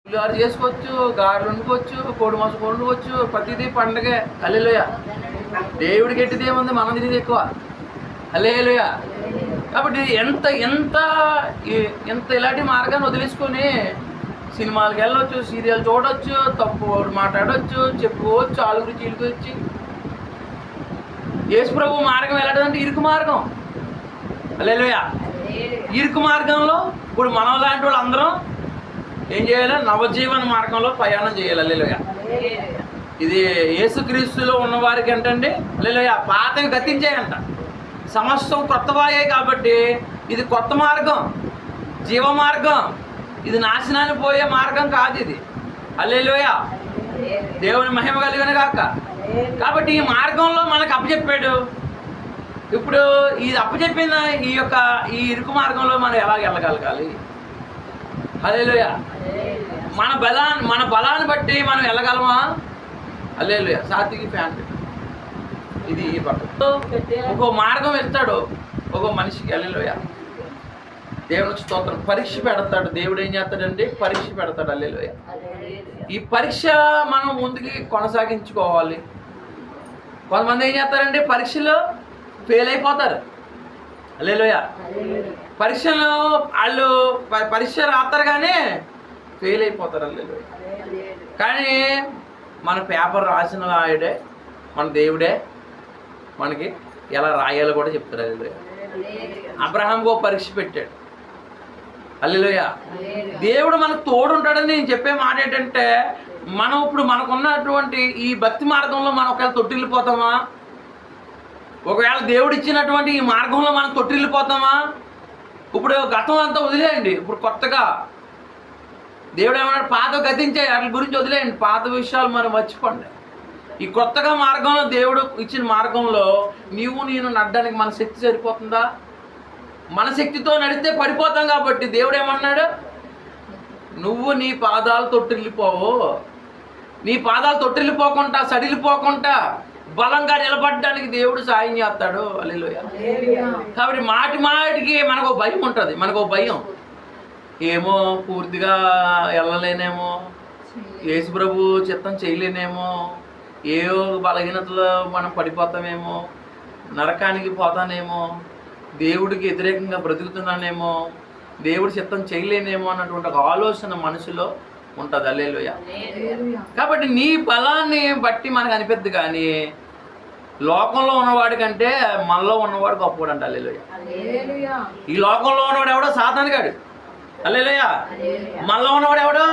పులిహోర చేసుకోవచ్చు, గారెలు వండుకోవచ్చు, కోడి మాంసం వండుకోవచ్చు, ప్రతిదీ పండగే. హల్లెలూయా. దేవుడికి ఎట్టిది ఏముంది, మనం తినేది ఎక్కువ. హల్లెలూయా. కాబట్టి ఎంత ఎంత ఎంత ఇలాంటి మార్గాన్ని వదిలేసుకొని సినిమాలకు వెళ్ళొచ్చు, సీరియల్ చూడవచ్చు, తప్పు మాట్లాడవచ్చు, చెప్పుకోవచ్చు, ఆలు గురించి వీళ్ళ గురించి. యేసు ప్రభు మార్గం వెళ్ళడంటే ఇరుకు మార్గం. హల్లెలూయా. ఇరుకు మార్గంలో ఇప్పుడు మనం లాంటి వాళ్ళు అందరం ఏం చేయాలి? నవజీవన మార్గంలో ప్రయాణం చేయాలి. హల్లెలూయా. ఇది యేసుక్రీస్తులో ఉన్నవారికి ఏంటండి? హల్లెలూయా. పాతవి గతించాయంట, సమస్తం కొత్తవాయే. కాబట్టి ఇది కొత్త మార్గం, జీవ మార్గం. ఇది నాశనానికి పోయే మార్గం కాదు ఇది. హల్లెలూయా. దేవుని మహిమ కలిగిన గాక. కాబట్టి ఈ మార్గంలో మనకు అప్పచెప్పాడు. ఇప్పుడు ఈ అప్పచెప్పిన ఈ ఇరుకు మార్గంలో మనం ఎలా వెళ్ళగలగాలి? హల్లెలూయా. మన బలాన్ని బట్టి మనం వెళ్ళగలమా? హల్లెలూయా. సాత్వికి ప్యాంట్ ఇది ఈ పట్టు ఒక మార్గం ఇస్తాడు ఒక మనిషికి. హల్లెలూయా. దేవునికి స్తోత్రం. పరీక్ష పెడతాడు దేవుడు. ఏం చేస్తాడండి? పరీక్ష పెడతాడు. హల్లెలూయా. ఈ పరీక్ష మనం ముందుకి కొనసాగించుకోవాలి. కొంతమంది ఏం చేస్తారండి? పరీక్షలో ఫెయిల్ అయిపోతారు. హల్లెలూయా. పరీక్షలో వాళ్ళు పరీక్ష రాస్తారు కానీ ఫెయిల్ అయిపోతారు. హల్లెలూయా. కానీ మన పేపర్ రాసిన వాడే, మన దేవుడే మనకి ఎలా రాయాలో కూడా చెప్తాడు. హల్లెలూయా. అబ్రహాంకు పరీక్ష పెట్టాడు. హల్లెలూయా. దేవుడు మనకు తోడుంటాడని నేను చెప్పే మాట ఏంటంటే, మనం ఇప్పుడు మనకున్నటువంటి ఈ భక్తి మార్గంలో మనం ఒకవేళ తొట్టిల్లిపోతామా? ఒకవేళ దేవుడు ఇచ్చినటువంటి ఈ మార్గంలో మనం తొట్టిల్లిపోతామా? ఇప్పుడు గతం అంతా వదిలేయండి. ఇప్పుడు కొత్తగా దేవుడు ఏమన్నాడు? పాత గతించాయి, వాటి గురించి వదిలేయండి. పాత విషయాలు మనం మర్చిపోండి. ఈ కొత్తగా మార్గంలో దేవుడు ఇచ్చిన మార్గంలో నేను నడడానికి మన శక్తి సరిపోతుందా? మన శక్తితో నడిస్తే పడిపోతాం. కాబట్టి దేవుడు ఏమన్నాడు? నువ్వు నీ పాదాలు తొట్టిల్లిపోవు. నీ పాదాలు తొట్టిల్లిపోకుండా, సడిలిపోకుండా బలంగా నిలబడడానికి దేవుడు సాయం చేస్తాడు. హల్లెలూయా. కాబట్టి మాటికి మనకు భయం ఉంటుంది. మనకు భయం, ఏమో పూర్తిగా వెళ్ళలేనేమో, యేసు ప్రభు చిత్తం చేయలేనేమో, ఏవో బలహీనతలో మనం పడిపోతామేమో, నరకానికి పోతానేమో, దేవుడికి వ్యతిరేకంగా బ్రతుకుతున్నానేమో, దేవుడి చిత్తం చేయలేనేమో అన్నటువంటి ఒక ఆలోచన మనసులో ఉంటుంది. హల్లెలూయా. కాబట్టి నీ బలాన్ని బట్టి మనకు అనిపిద్ది, కానీ లోకంలో ఉన్నవాడి కంటే మనలో ఉన్నవాడు గొప్పవాడు అంట. హల్లెలూయా. ఈ లోకంలో ఉన్నవాడు ఎవడో సాతానుగాడు. హల్లెలూయా. మనలో ఉన్నవాడు ఎవడో